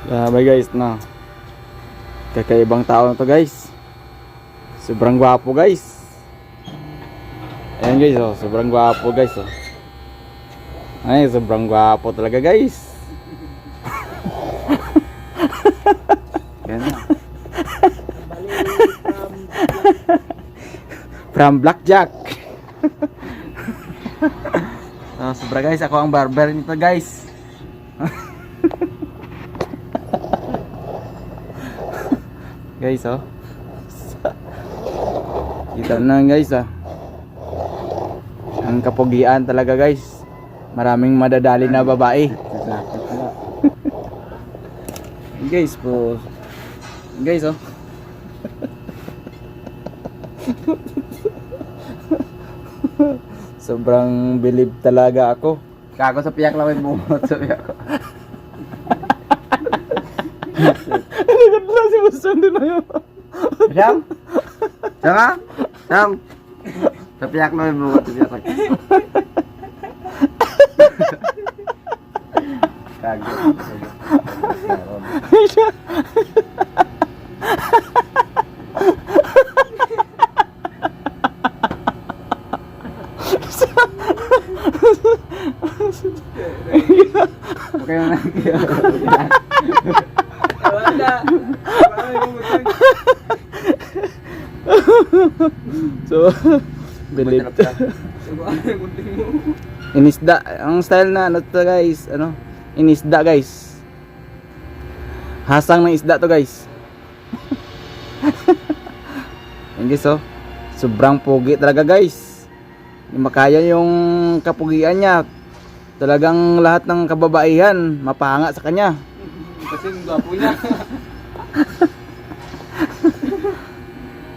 Grabe guys, no. Kakaibang tao na to guys. Sobrang gwapo guys. Ayan guys, oh, sobrang gwapo guys, oh. Ay, sobrang gwapo talaga guys. Yan na. From Blackjack. Oh, sobra guys, ako ang barber nito guys. Guys, oh. Kita na guys, ah. Ang kapugian talaga guys. Maraming madadali na babae. Guys po. Guys, oh. Sobrang bilib talaga ako. Kako sa piyak lang may bumot sa piyak ko. Nagad lang si Busan din na yun. Sam? Sama? Sam? Sa piyak lang may bumot sa piyak ko. Kago. Okay na So, bilib. Inisda. Ang style na ano to guys, ano? Inisda guys. Hasang ng isda to guys. Yan guys, oh. Sobrang pogi talaga guys. Hindi makaya yung kapugian niya. Talagang lahat ng kababaihan mapahanga sa kanya. Kasi yung gwapo niya.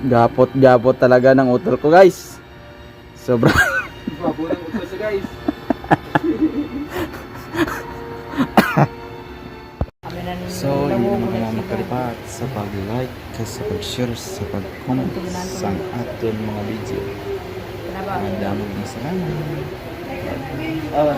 Gapot talaga ng utol ko guys. Sobrang Gwapo ng utlo siya guys. So, hindi naman kailangan makalipat sa pag-like, sa pag-share, sa pag-comment sa ating mga video. Ang daming salamat. Ah,